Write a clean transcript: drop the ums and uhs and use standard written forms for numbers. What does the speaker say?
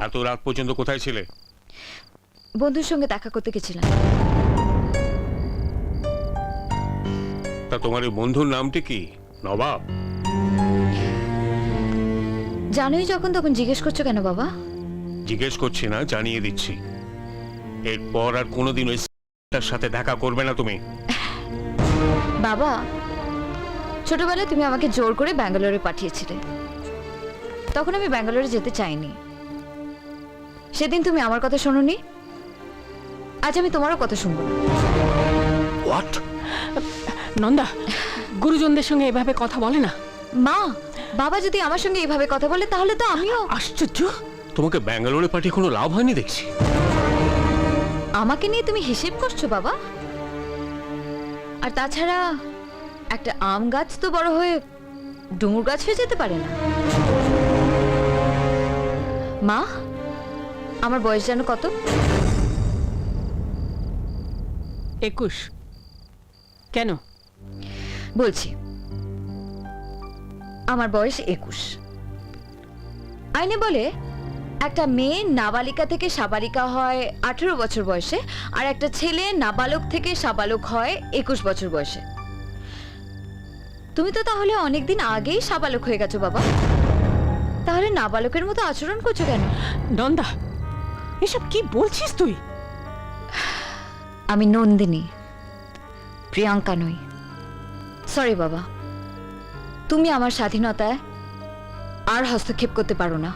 এত রাত পর্যন্ত কোথায় ছিলে? বন্ধুর সঙ্গে দেখা করতে গেছিলাম। তা তোমার এই বন্ধুর নামটি কি? নবাব? জানোই যখন তখন জিজ্ঞেস করছো কেন বাবা? জিজ্ঞেস করছি না, জানিয়ে দিচ্ছি, এরপর আর কোনোদিন ওই তার সাথে দেখা করবে না তুমি। বাবা, ছোটবেলায় তুমি আমাকে জোর করে ব্যাঙ্গালোরে পাঠিয়েছিলে। তখন আমি ব্যাঙ্গালোরে যেতে চাইনি। সেদিন তুমি আমার কথা শোনোনি, আজ আমি তোমারও কথা শুনবো না। হোয়াট? নন্দা, গুরুজনদের সঙ্গে এভাবে কথা বলে না। মা, বাবা যদি আমার সঙ্গে এইভাবে কথা বলে তাহলে তো আমিও। আশ্চর্য! তোমাকে ব্যাঙ্গালোরে পাঠিয়ে কোনো লাভ হয়নি দেখছি। আমাকে নিয়ে তুমি হিসেব করছো বাবা? আর তাছাড়া একটা আম গাছ তো বড় হয়ে ডুমুর গাছ হয়ে যেতে পারে না। মা, আমার বয়স জানো কত? 21। কেন? বলছি, আমার বয়স 21। আইনে বলে একটা মেয়ে নাবালিকা থেকে সাবালিকা হয় 18 বছর বয়সে, আর একটা ছেলে নাবালক থেকে সাবালক হয় 21 বছর বয়সে। তুমি তো তাহলে অনেকদিন আগেই সাবালক হয়ে গেছো বাবা। তাহলে নাবালকের মতো আচরণ করছো কেন? নন্দা, এসব কি বলছিস তুই? আমি নন্দিনী, প্রিয়াঙ্কা নই। সরি বাবা, তুমি আমার স্বাধীনতায় আর হস্তক্ষেপ করতে পারো না।